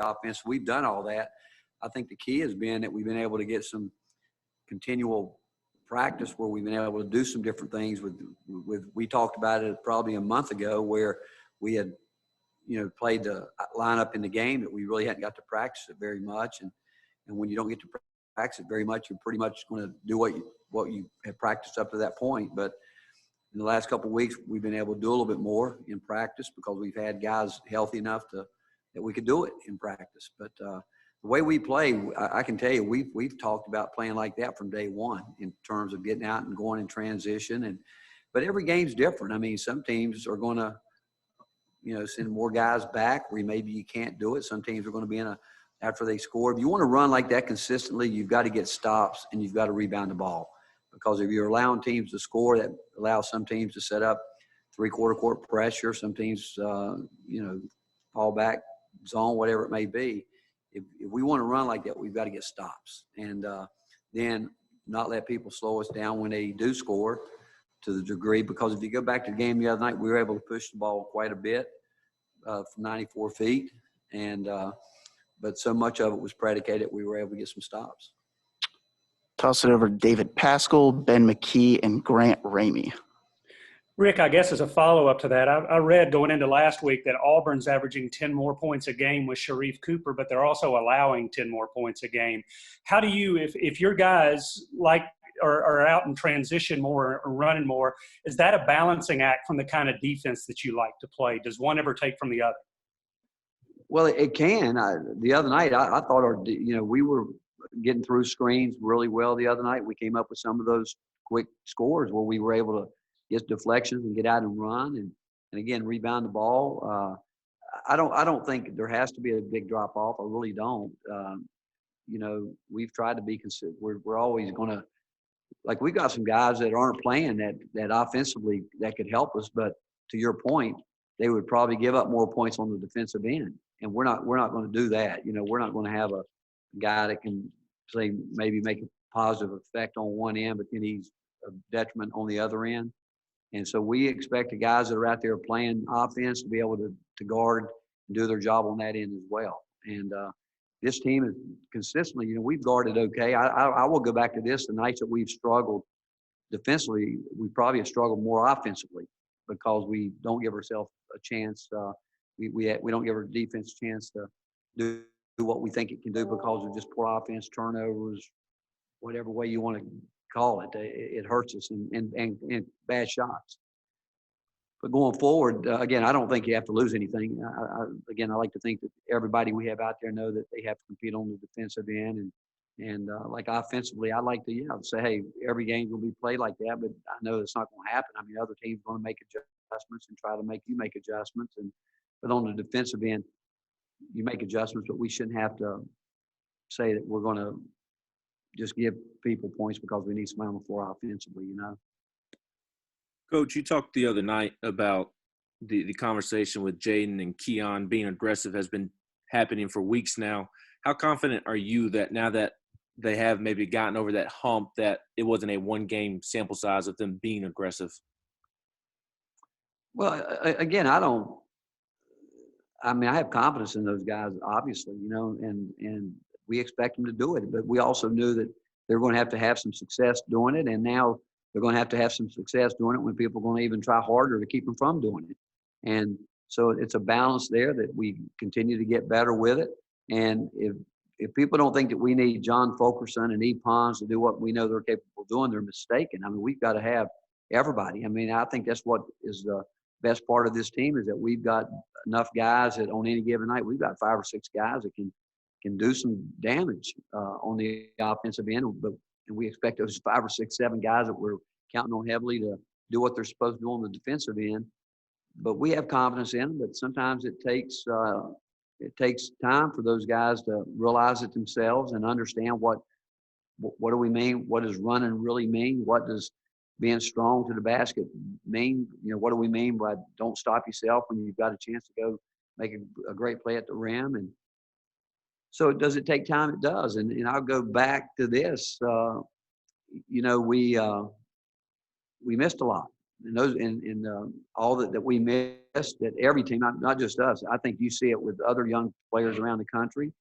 offense. We've done all that. I think the key has been that we've been able to get some continual practice where we've been able to do some different things with we talked about it probably a month ago where we had, played the lineup in the game that we really hadn't got to practice it very much. And when you don't get to practice it very much, you're pretty much going to do what you have practiced up to that point. But in the last couple of weeks, we've been able to do a little bit more in practice because we've had guys healthy enough that we could do it in practice. But the way we play, I can tell you, we've talked about playing like that from day one in terms of getting out and going in transition. But every game's different. I mean, some teams are going to, send more guys back where maybe you can't do it. Some teams are going to be after they score. If you want to run like that consistently, you've got to get stops and you've got to rebound the ball. Because if you're allowing teams to score, that allows some teams to set up three-quarter court pressure. Some teams, fall back zone, whatever it may be. If we want to run like that, we've got to get stops. And then not let people slow us down when they do score to the degree. Because if you go back to the game the other night, we were able to push the ball quite a bit from 94 feet. But so much of it was predicated, we were able to get some stops. Toss it over to David Pascal, Ben McKee, and Grant Ramey. Rick, I guess as a follow-up to that, I read going into last week that Auburn's averaging 10 more points a game with Sharif Cooper, but they're also allowing 10 more points a game. How do you, if your guys are out in transition more or running more, is that a balancing act from the kind of defense that you like to play? Does one ever take from the other? Well, it can. The other night, I thought we were getting through screens really well the other night. We came up with some of those quick scores where we were able to get deflections and get out and run and again rebound the ball. I don't think there has to be a big drop off. I really don't. We've tried to be consistent. We're always going to, like, we got some guys that aren't playing that offensively that could help us, but to your point, they would probably give up more points on the defensive end, and we're not going to do that. We're not going to have a guy that can say maybe make a positive effect on one end, but then he's a detriment on the other end. And so we expect the guys that are out there playing offense to be able to guard and do their job on that end as well. And this team is consistently, we've guarded okay. I will go back to this. The nights that we've struggled defensively, we probably have struggled more offensively because we don't give ourselves a chance. We don't give our defense a chance to do what we think it can do because of just poor offense, turnovers, whatever way you want to call it. It hurts us and bad shots. But going forward, again, I don't think you have to lose anything. I like to think that everybody we have out there know that they have to compete on the defensive end. And like offensively, I like to say, hey, every game will be played like that, but I know it's not going to happen. I mean, other teams are going to make adjustments and try to make you make adjustments. But on the defensive end, you make adjustments, but we shouldn't have to say that we're going to just give people points because we need somebody on the floor offensively, Coach, you talked the other night about the conversation with Jaden and Keon being aggressive has been happening for weeks now. How confident are you that now that they have maybe gotten over that hump that it wasn't a one-game sample size of them being aggressive? Well, again, I have confidence in those guys, obviously, and we expect them to do it. But we also knew that they're going to have some success doing it, and now they're going to have some success doing it when people are going to even try harder to keep them from doing it. And so it's a balance there that we continue to get better with it. And if people don't think that we need John Fulkerson and E. Pons to do what we know they're capable of doing, they're mistaken. I mean, we've got to have everybody. I mean, I think that's what is the best part of this team is that we've got enough guys that on any given night, we've got 5 or 6 guys that can do some damage on the offensive end. And we expect those 5 or 6, 7 guys that we're counting on heavily to do what they're supposed to do on the defensive end. But we have confidence in them. But sometimes it takes time for those guys to realize it themselves and understand what do we mean? What does running really mean? What does being strong to the basket mean? What do we mean by don't stop yourself when you've got a chance to go make a great play at the rim? And so does it take time? It does. And I'll go back to this. We missed a lot. all that we missed, that every team, not just us. I think you see it with other young players around the country.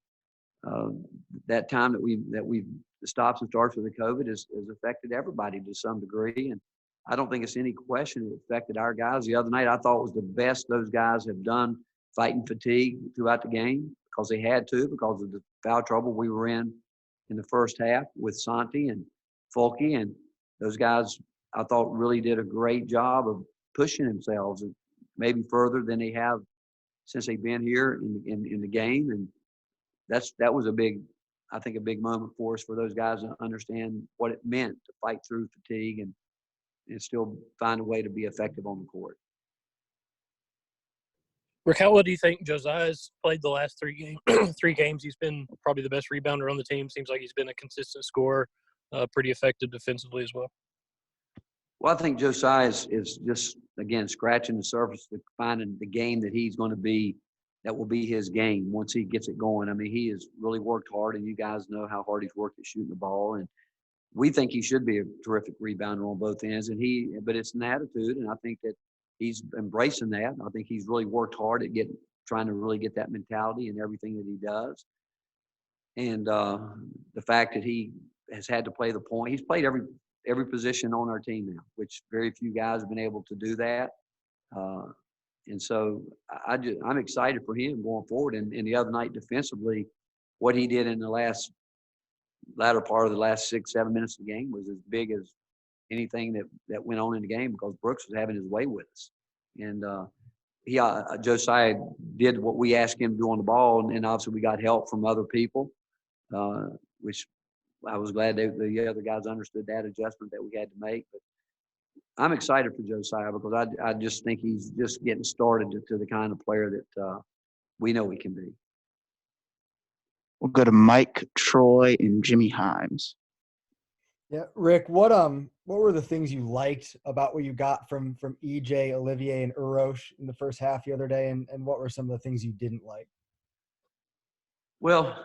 That time that we the stops and starts with the COVID has affected everybody to some degree, and I don't think it's any question it affected our guys. The other night, I thought was the best those guys have done fighting fatigue throughout the game because they had to, because of the foul trouble we were in the first half with Santi and Fulke, and those guys I thought really did a great job of pushing themselves, and maybe further than they have since they've been here in the game, and that was a big moment for us, for those guys to understand what it meant to fight through fatigue and still find a way to be effective on the court. Rick, how well do you think Josiah's played the last three games? He's been probably the best rebounder on the team. Seems like he's been a consistent scorer, pretty effective defensively as well. Well, I think Josiah is just, again, scratching the surface to finding the game that he's going to be, that will be his game once he gets it going. I mean, he has really worked hard, and you guys know how hard he's worked at shooting the ball. And we think he should be a terrific rebounder on both ends. But it's an attitude, and I think that he's embracing that. I think he's really worked hard at trying to really get that mentality in everything that he does. And the fact that he has had to play the point, he's played every position on our team now, which very few guys have been able to do that. And so I'm excited for him going forward. And the other night defensively, what he did in the latter part of the last 6-7 minutes of the game was as big as anything that went on in the game, because Brooks was having his way with us. And Josiah did what we asked him to do on the ball, and obviously we got help from other people, which I was glad the other guys understood that adjustment that we had to make. But I'm excited for Josiah because I just think he's just getting started to the kind of player that we know he can be. We'll go to Mike Troy and Jimmy Himes. Yeah, Rick, what were the things you liked about what you got from EJ, Olivier, and Urosh in the first half the other day, and what were some of the things you didn't like? Well,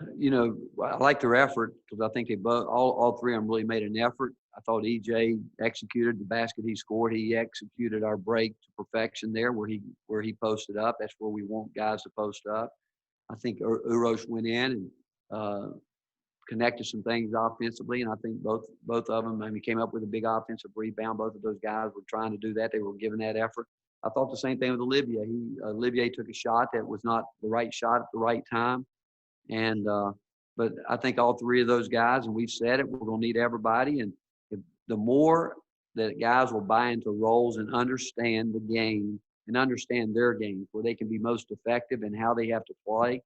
I like their effort because I think they all three of them really made an effort. I thought EJ executed the basket he scored. He executed our break to perfection there where he posted up. That's where we want guys to post up. I think Urosh went in and connected some things offensively, and I think both of them came up with a big offensive rebound. Both of those guys were trying to do that. They were giving that effort. I thought the same thing with Olivier. Olivier took a shot that was not the right shot at the right time. And but I think all three of those guys, and we've said it, we're going to need everybody. And the more that guys will buy into roles and understand the game and understand their game, where they can be most effective and how they have to play,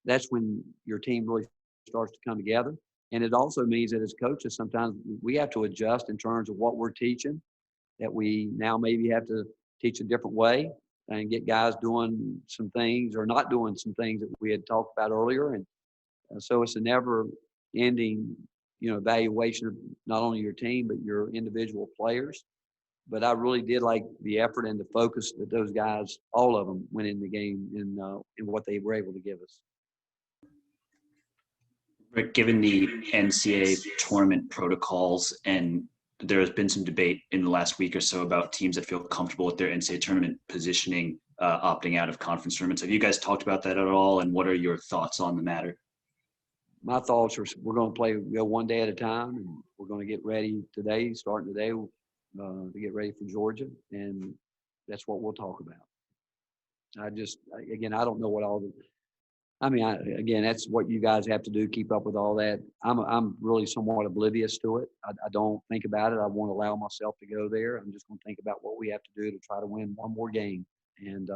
that's when your team really starts to come together. And it also means that as coaches, sometimes we have to adjust in terms of what we're teaching, that we now maybe have to teach a different way and get guys doing some things or not doing some things that we had talked about earlier. And so it's a never-ending, evaluation of not only your team but your individual players. But I really did like the effort and the focus that those guys, all of them, went in the game in what they were able to give us. Rick, given the NCAA tournament protocols, and there has been some debate in the last week or so about teams that feel comfortable with their NCAA tournament positioning, opting out of conference tournaments. Have you guys talked about that at all, and what are your thoughts on the matter? My thoughts are we're going to go one day at a time, and we're going to get ready today, starting today, to get ready for Georgia, and that's what we'll talk about. I don't know what all the – again, that's what you guys have to do, keep up with all that. I'm really somewhat oblivious to it. I don't think about it. I won't allow myself to go there. I'm just going to think about what we have to do to try to win one more game and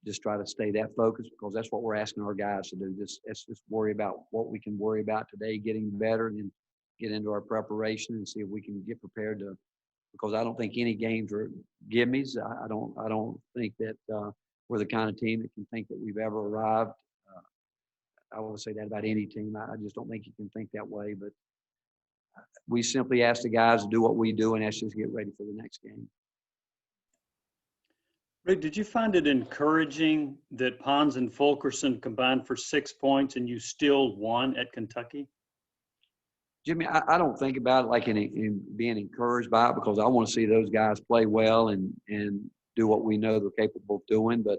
just try to stay that focused, because that's what we're asking our guys to do. Let's just worry about what we can worry about today, getting better, and then get into our preparation and see if we can get prepared to – because I don't think any games are gimmies. I don't think that we're the kind of team that can think that we've ever arrived. I will say that about any team. I just don't think you can think that way. But we simply ask the guys to do what we do, and that's just get ready for the next game. Rick, did you find it encouraging that Pons and Fulkerson combined for 6 points and you still won at Kentucky? Jimmy, I don't think about it like in being encouraged by it, because I want to see those guys play well and do what we know they're capable of doing. But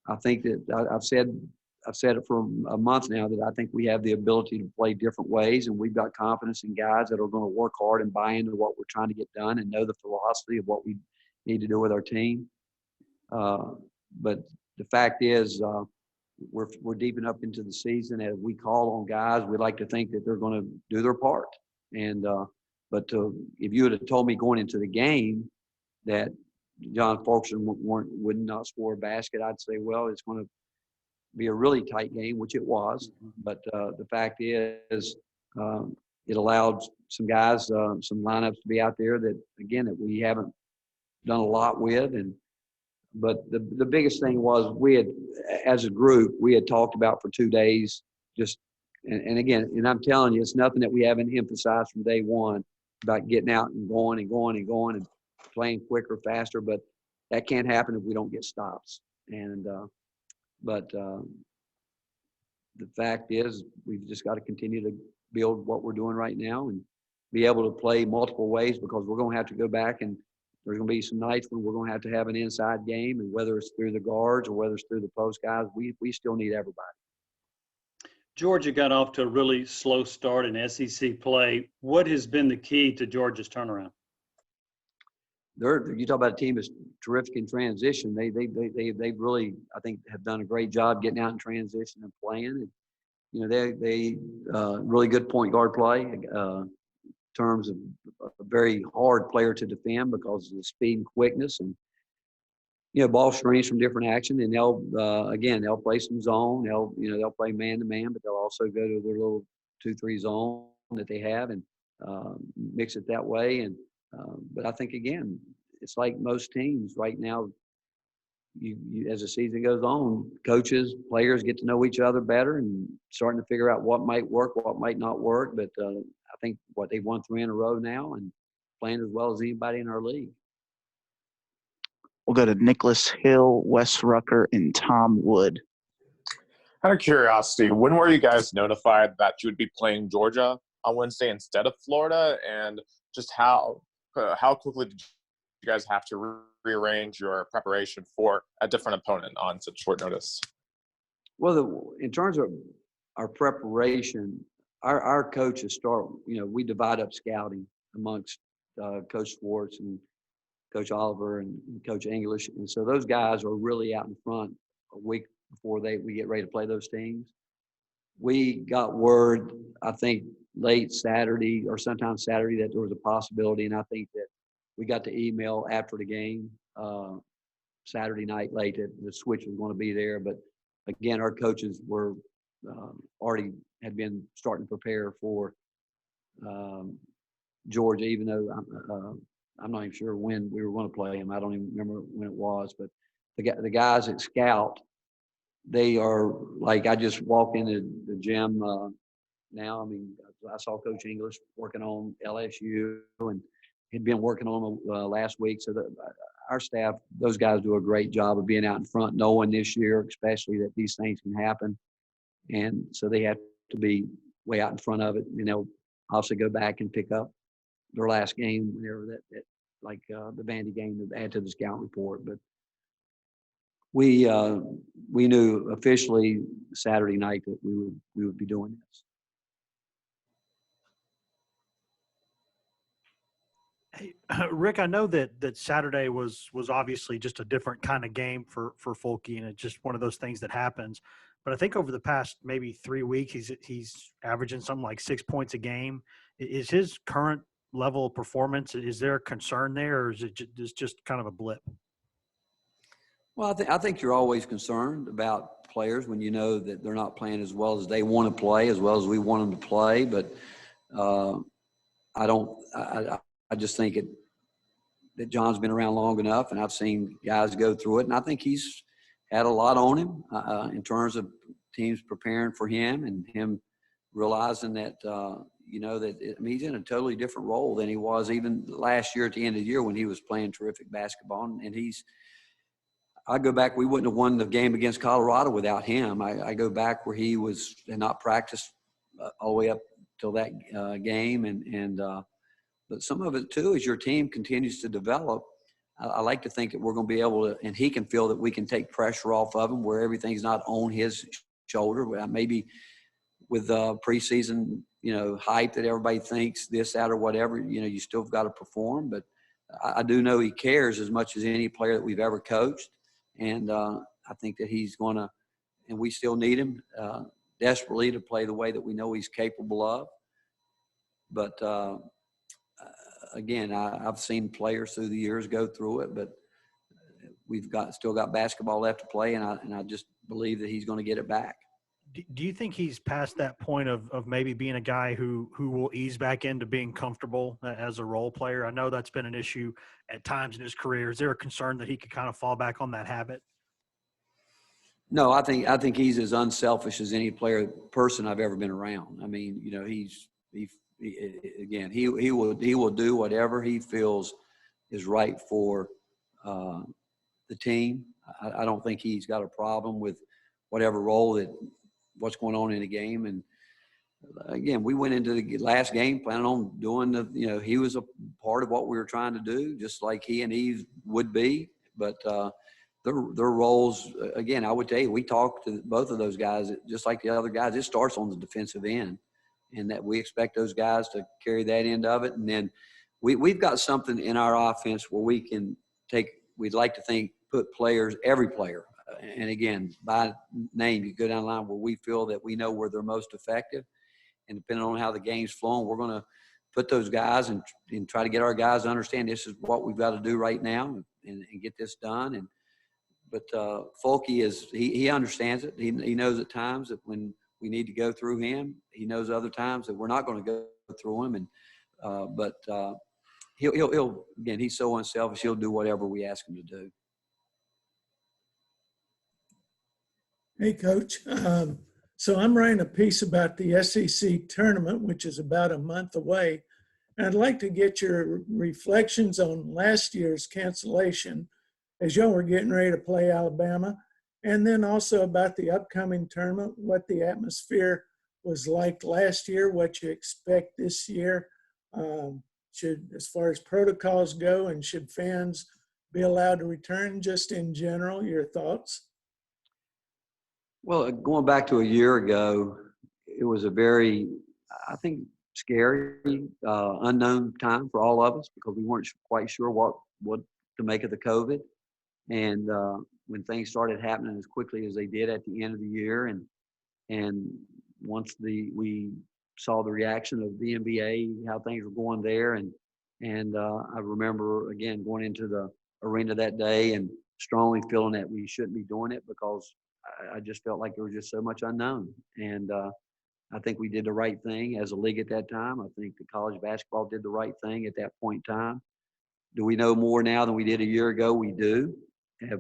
I think that I've said it for a month now that I think we have the ability to play different ways, and we've got confidence in guys that are going to work hard and buy into what we're trying to get done and know the philosophy of what we need to do with our team. But the fact is, we're deep enough into the season that if we call on guys, we like to think that they're going to do their part. And if you would have told me going into the game that John Fulkerson would not score a basket, I'd say, well, it's going to be a really tight game, which it was. But the fact is, it allowed some guys, some lineups to be out there that, again, that we haven't done a lot with. But the biggest thing was we had, as a group, we had talked about for 2 days, and again, and I'm telling you, it's nothing that we haven't emphasized from day one about getting out and going and playing quicker, faster. But that can't happen if we don't get stops. And but the fact is, we've just got to continue to build what we're doing right now and be able to play multiple ways, because we're going to have to go back, and there's going to be some nights when we're going to have an inside game, and whether it's through the guards or whether it's through the post guys, we still need everybody. Georgia got off to a really slow start in SEC play. What has been the key to Georgia's turnaround? You talk about a team that's terrific in transition. They really, I think, have done a great job getting out in transition and playing. And, they really good point guard play. Terms of a very hard player to defend because of the speed and quickness, and ball screens from different action, and they'll play some zone. They'll play man to man, but they'll also go to their little 2-3 zone that they have and mix it that way. And but I think, again, it's like most teams right now. You as the season goes on, coaches, players get to know each other better and starting to figure out what might work, what might not work. But I think they've won 3 in a row now and playing as well as anybody in our league. We'll go to Nicholas Hill, Wes Rucker, and Tom Wood. Out of curiosity, when were you guys notified that you would be playing Georgia on Wednesday instead of Florida, and just how quickly did you guys have to rearrange your preparation for a different opponent on such short notice? Well, in terms of our preparation, our coaches we divide up scouting amongst Coach Schwartz and Coach Oliver and Coach English. And so those guys are really out in front a week before we get ready to play those teams. We got word, I think, late Saturday or sometime Saturday that there was a possibility, and I think that we got the email after the game Saturday night late that the switch was going to be there. But again, our coaches were already had been starting to prepare for Georgia, even though I'm not even sure when we were going to play them. I don't even remember when it was. But the guys at Scout, they are like, I just walked into the gym now. I mean, I saw Coach English working on LSU, and he'd been working on them last week. So our staff, those guys do a great job of being out in front, knowing this year especially that these things can happen. And so they have to be way out in front of it. And they'll obviously go back and pick up their last game whenever that like the Vandy game to add to the scout report. But we knew officially Saturday night that we would be doing this. Hey, Rick, I know that Saturday was obviously just a different kind of game for Fulke, and it's just one of those things that happens. But I think over the past maybe 3 weeks, he's averaging something like 6 points a game. Is his current level of performance, is there a concern there, or is it just kind of a blip? Well, I think you're always concerned about players when you know that they're not playing as well as they want to play, as well as we want them to play. But I just think that John's been around long enough, and I've seen guys go through it, and I think he's had a lot on him in terms of teams preparing for him and him realizing that he's in a totally different role than he was even last year at the end of the year when he was playing terrific basketball. And I go back, we wouldn't have won the game against Colorado without him. I go back where he had not practiced all the way up till that game, but some of it too is your team continues to develop. I like to think that we're going to be able to, and he can feel that we can take pressure off of him where everything's not on his shoulder. Maybe with preseason, hype that everybody thinks this, that, or whatever, you still got to perform. But I do know he cares as much as any player that we've ever coached. And I think that he's going to, and we still need him desperately to play the way that we know he's capable of. But again, I've seen players through the years go through it, but we've still got basketball left to play, and I just believe that he's going to get it back. Do you think he's past that point of maybe being a guy who will ease back into being comfortable as a role player? I know that's been an issue at times in his career. Is there a concern that he could kind of fall back on that habit? No, I think he's as unselfish as any person I've ever been around. I mean, he will do whatever he feels is right for the team. I don't think he's got a problem with whatever role what's going on in the game. And again, we went into the last game planning on doing he was a part of what we were trying to do, just like he and Eve would be. But their roles, again, I would tell you, we talked to both of those guys, just like the other guys. It starts on the defensive end, and that we expect those guys to carry that end of it. And then we've got something in our offense where we can we'd like to think, put every player, and again, by name, you go down the line where we feel that we know where they're most effective. And depending on how the game's flowing, we're going to put those guys and try to get our guys to understand this is what we've got to do right now and get this done. But Fulke he understands it. He knows at times that when we need to go through him, he knows other times that we're not going to go through him. But he'll again, he's so unselfish. He'll do whatever we ask him to do. Hey, Coach. So I'm writing a piece about the SEC tournament, which is about a month away. And I'd like to get your reflections on last year's cancellation as y'all were getting ready to play Alabama. And then also about the upcoming tournament, what the atmosphere was like last year, what you expect this year, as far as protocols go, and should fans be allowed to return, just in general, your thoughts? Well, going back to a year ago, it was a very, I think, scary, unknown time for all of us because we weren't quite sure what to make of the COVID. And when things started happening as quickly as they did at the end of the year, and once we saw the reaction of the NBA, how things were going there, and I remember again going into the arena that day and strongly feeling that we shouldn't be doing it because I just felt like there was just so much unknown. And I think we did the right thing as a league at that time. I think the college basketball did the right thing at that point in time. Do we know more now than we did a year ago? We do.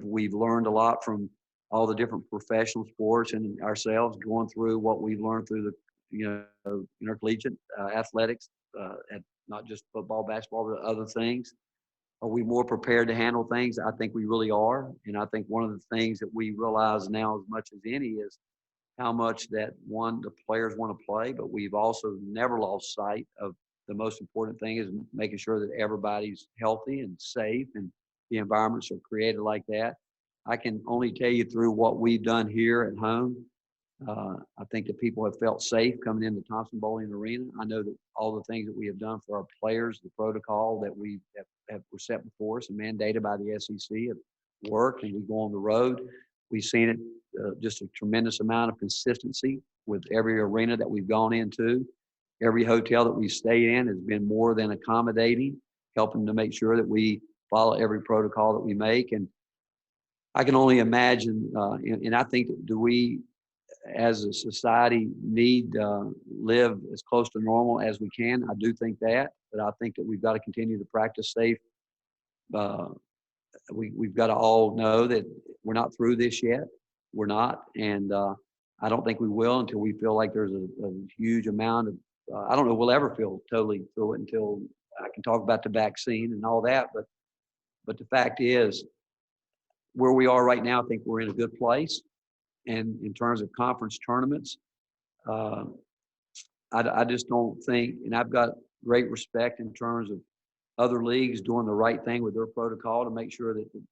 We've learned a lot from all the different professional sports and ourselves going through what we've learned through the intercollegiate athletics, at not just football, basketball, but other things. Are we more prepared to handle things? I think we really are. And I think one of the things that we realize now as much as any is how much the players want to play, but we've also never lost sight of the most important thing is making sure that everybody's healthy and safe and the environments are created like that. I can only tell you through what we've done here at home. I think that people have felt safe coming into Thompson-Boling Arena. I know that all the things that we have done for our players, the protocol that we have were set before us and mandated by the SEC have worked, and we go on the road. We've seen it, just a tremendous amount of consistency with every arena that we've gone into. Every hotel that we've stayed in has been more than accommodating, helping to make sure that we follow every protocol that we make. And I can only imagine, and I think that we, as a society, need live as close to normal as we can. I do think that, but I think that we've got to continue to practice safe. We've got to all know that we're not through this yet. We're not, and I don't think we will until we feel like there's a huge amount of. I don't know we'll ever feel totally through it until I can talk about the vaccine and all that. But the fact is, where we are right now, I think we're in a good place. And in terms of conference tournaments, I just don't think, and I've got great respect in terms of other leagues doing the right thing with their protocol to make sure that the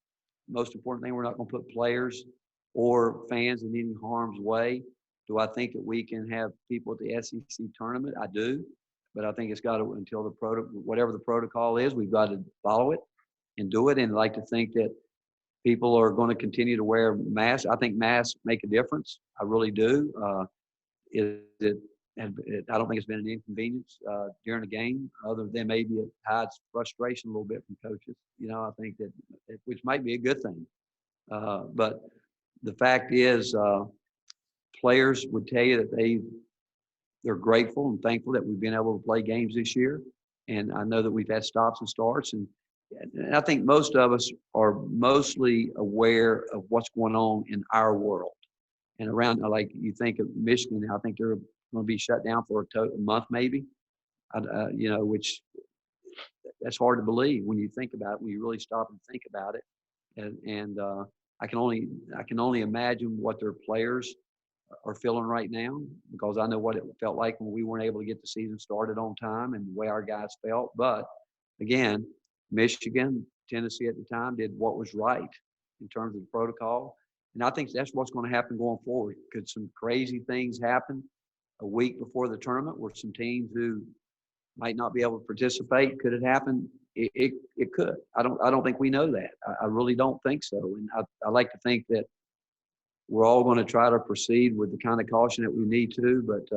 most important thing, we're not going to put players or fans in any harm's way. Do I think that we can have people at the SEC tournament? I do, but I think it's got to, until whatever the protocol is, we've got to follow it and do it. And I'd like to think that people are going to continue to wear masks. I think masks make a difference. I really do. I don't think it's been an inconvenience during the game, other than maybe it hides frustration a little bit from coaches. I think that, which might be a good thing. But the fact is, players would tell you that they're grateful and thankful that we've been able to play games this year. And I know that we've had stops and starts, and I think most of us are mostly aware of what's going on in our world. And around, like you think of Michigan, I think they're going to be shut down for a month maybe, which that's hard to believe when you think about it, when you really stop and think about it. And I can only imagine what their players are feeling right now, because I know what it felt like when we weren't able to get the season started on time and the way our guys felt. But again, Michigan, Tennessee at the time did what was right in terms of the protocol. And I think that's what's going to happen going forward. Could some crazy things happen a week before the tournament where some teams who might not be able to participate? Could it happen? It could. I don't think we know that. I really don't think so. And I like to think that we're all going to try to proceed with the kind of caution that we need to. But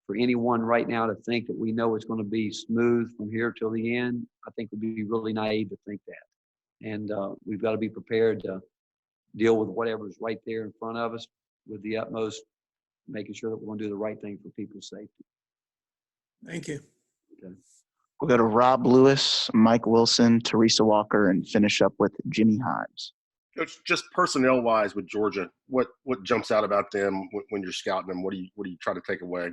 for anyone right now to think that we know it's going to be smooth from here till the end, I think would be really naive to think that. And we've got to be prepared to deal with whatever's right there in front of us with the utmost, making sure that we're going to do the right thing for people's safety. Thank you. Okay. We'll go to Rob Lewis, Mike Wilson, Teresa Walker, and finish up with Jimmy Himes. Coach, just personnel-wise with Georgia, what jumps out about them when you're scouting them? What do you try to take away?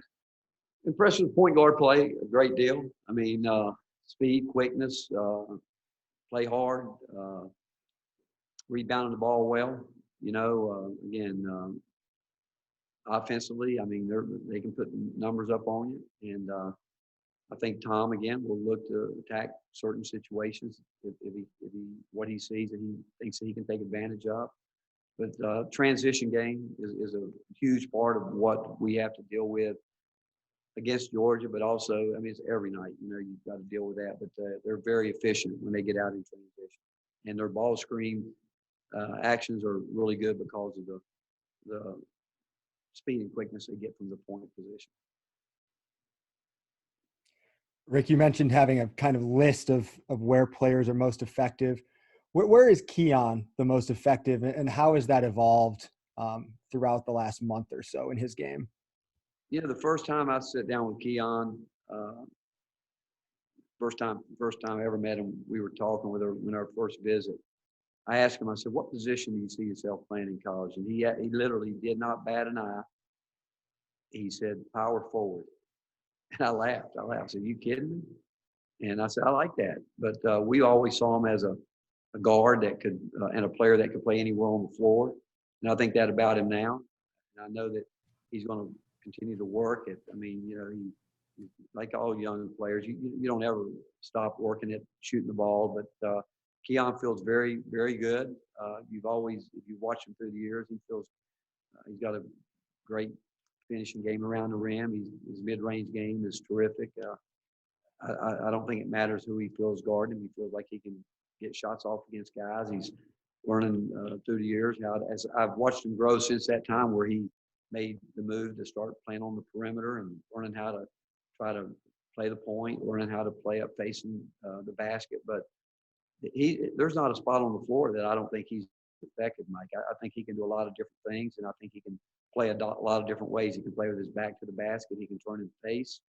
Impressive point guard play, a great deal. I mean, speed, quickness, play hard, rebounding the ball well. Again, offensively, I mean, they can put numbers up on you. And I think Tom, again, will look to attack certain situations if what he sees and he thinks that he can take advantage of. But transition game is a huge part of what we have to deal with against Georgia, but also, I mean, it's every night, you've got to deal with that. But they're very efficient when they get out in transition. And their ball screen actions are really good because of the speed and quickness they get from the point position. Rick, you mentioned having a kind of list of where players are most effective. Where is Keon the most effective, and how has that evolved throughout the last month or so in his game? The first time I sat down with Keon, first time I ever met him, we were talking with her in our first visit. I asked him, I said, what position do you see yourself playing in college? And he literally did not bat an eye. He said, power forward. And I laughed. I said, are you kidding me? And I said, I like that. But we always saw him as a guard that could, and a player that could play anywhere on the floor. And I think that about him now. And I know that he's going to continue to work it. I mean, he, like all young players, you don't ever stop working at shooting the ball. But Keon feels very, very good. If you've watched him through the years, he's got a great finishing game around the rim. His mid-range game is terrific. I don't think it matters who he feels guarding. He feels like he can get shots off against guys. He's learning through the years as I've watched him grow since that time where he made the move to start playing on the perimeter and learning how to try to play the point, learning how to play up facing the basket. But there's not a spot on the floor that I don't think he's effective, Mike. I think he can do a lot of different things, and I think he can play a lot of different ways. He can play with his back to the basket. He can turn his pace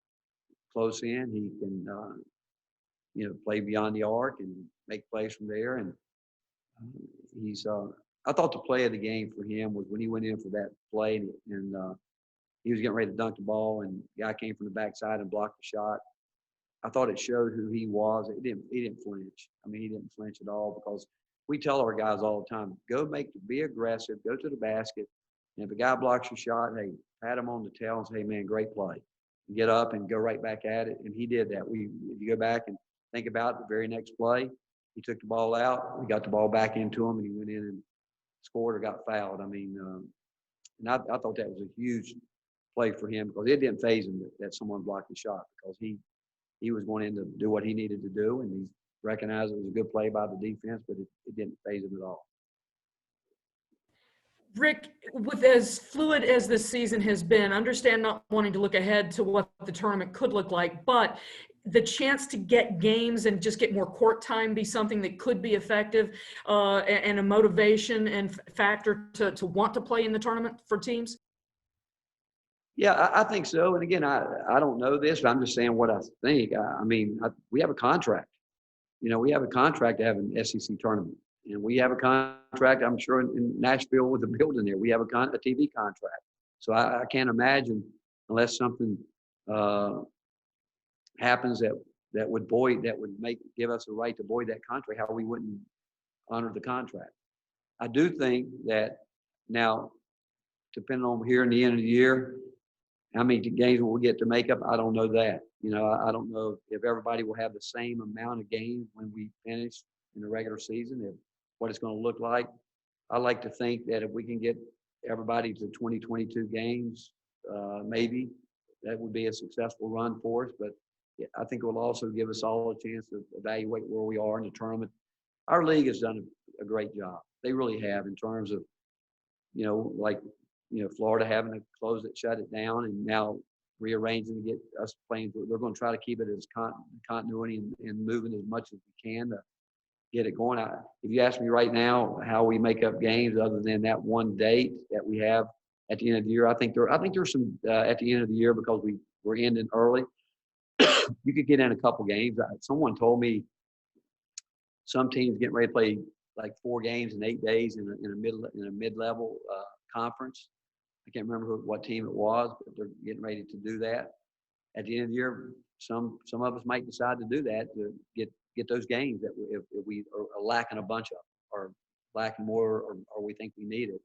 close in. He can, play beyond the arc and make plays from there. And I thought the play of the game for him was when he went in for that play and he was getting ready to dunk the ball, and the guy came from the backside and blocked the shot. I thought it showed who he was. He didn't flinch. I mean, he didn't flinch at all, because we tell our guys all the time, be aggressive, go to the basket. And if a guy blocks your shot, hey, pat him on the tail and say, hey, man, great play. get up and go right back at it. And he did that. If you go back and think about the very next play, he took the ball out. We got the ball back into him, and he went in and scored or got fouled. I mean, and I thought that was a huge play for him because it didn't phase him that someone blocked the shot because he was going in to do what he needed to do, and he recognized it was a good play by the defense, but it didn't phase him at all. Rick, with as fluid as this season has been, understand not wanting to look ahead to what the tournament could look like, but the chance to get games and just get more court time be something that could be effective and a motivation and factor to want to play in the tournament for teams? Yeah, I think so. And again, I don't know this, but I'm just saying what I think. I mean, we have a contract. You know, we have a contract to have an SEC tournament. And we have a contract, I'm sure, in Nashville with the building there. We have a TV contract. So I can't imagine unless something happens that would give us a right to void that contract, how we wouldn't honor the contract. I do think that now, depending on here in the end of the year, how many games will we get to make up? I don't know that. You know, I don't know if everybody will have the same amount of games when we finish in the regular season, if what it's going to look like. I like to think that if we can get everybody to 22 games, maybe that would be a successful run for us. But I think it will also give us all a chance to evaluate where we are in the tournament. Our league has done a great job. They really have in terms of, you know, like, you know, Florida having to close it, shut it down, and now rearranging to get us playing. They're going to try to keep it as continuity and moving as much as we can to get it going. If you ask me right now how we make up games other than that one date that we have at the end of the year, I think there's some at the end of the year because we're ending early. You could get in a couple games. Someone told me some teams getting ready to play like 4 games in 8 days in a mid-level conference. I can't remember what team it was, but they're getting ready to do that. At the end of the year, some of us might decide to do that to get those games that if we are lacking a bunch of, or lacking more, or we think we need it.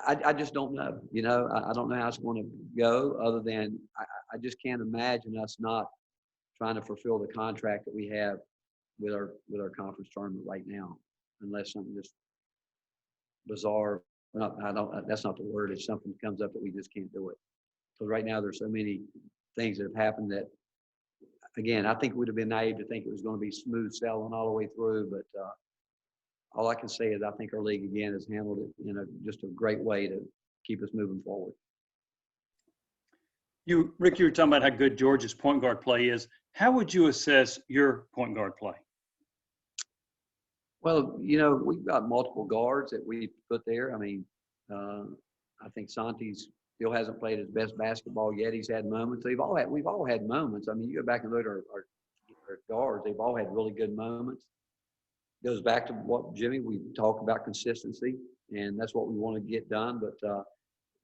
I just don't know. You know, I don't know how it's going to go. Other than I just can't imagine us not trying to fulfill the contract that we have with our conference tournament right now, unless something just bizarre. That's not the word. If something comes up that we just can't do it. So right now there's so many things that have happened that, again, I think it would have been naive to think it was going to be smooth sailing all the way through. But all I can say is I think our league again has handled it in just a great way to keep us moving forward. Rick, you were talking about how good Georgia's point guard play is. How would you assess your point guard play? Well, you know, we've got multiple guards that we put there. I mean, I think Santi's still hasn't played his best basketball yet. He's had moments. We've all had moments. I mean, you go back and look at our guards. They've all had really good moments. It goes back to what Jimmy, we talk about consistency, and that's what we want to get done. But,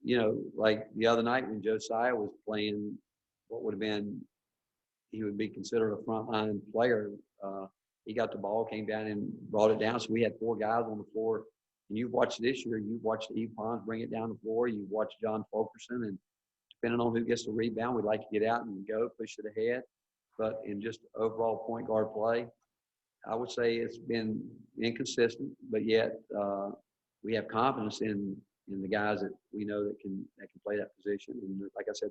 you know, like the other night when Josiah was playing what would have been, he would be considered a frontline player. He got the ball, came down and brought it down. So we had 4 guys on the floor. And you've watched this year, you've watched Eve Pons bring it down the floor. You've watched John Fulkerson. And depending on who gets the rebound, we'd like to get out and go, push it ahead. But in just overall point guard play, I would say it's been inconsistent, but yet we have confidence in the guys that we know that can play that position. And like I said,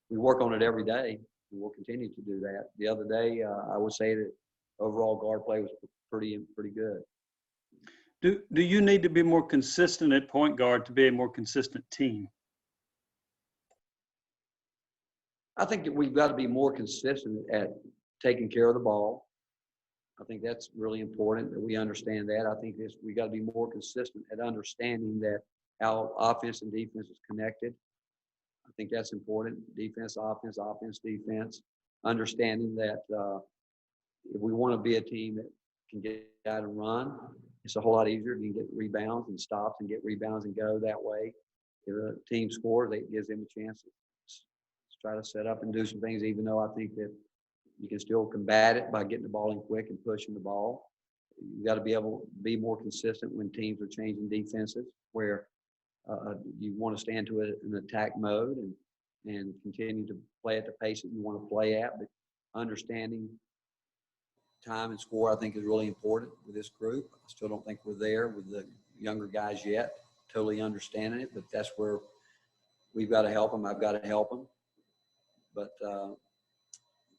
we work on it every day, and we'll continue to do that. The other day, I would say that overall guard play was pretty good. Do you need to be more consistent at point guard to be a more consistent team? I think that we've got to be more consistent at taking care of the ball. I think that's really important that we understand that. I think we got to be more consistent at understanding that how offense and defense is connected. I think that's important. Defense, offense, offense, defense. Understanding that if we want to be a team that can get out and run, it's a whole lot easier. You can get rebounds and stops and get rebounds and go that way. If a team scores, it gives them a chance to try to set up and do some things, even though I think that you can still combat it by getting the ball in quick and pushing the ball. You got to be able to be more consistent when teams are changing defenses, where you want to stand to an attack mode, and and continue to play at the pace that you want to play at. But understanding time and score, I think, is really important with this group. I still don't think we're there with the younger guys yet, totally understanding it, but that's where we've got to help them. I've got to help them. But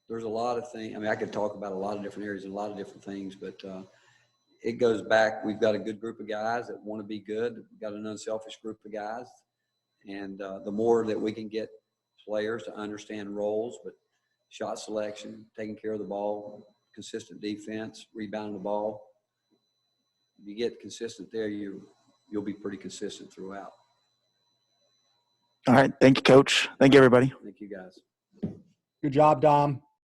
there's a lot of things. I mean, I could talk about a lot of different areas and a lot of different things, but it goes back. We've got a good group of guys that want to be good. We've got an unselfish group of guys. And the more that we can get players to understand roles, but shot selection, taking care of the ball, consistent defense, rebounding the ball. If you get consistent there, you'll be pretty consistent throughout. All right. Thank you, Coach. Thank you, everybody. Thank you, guys. Good job, Dom.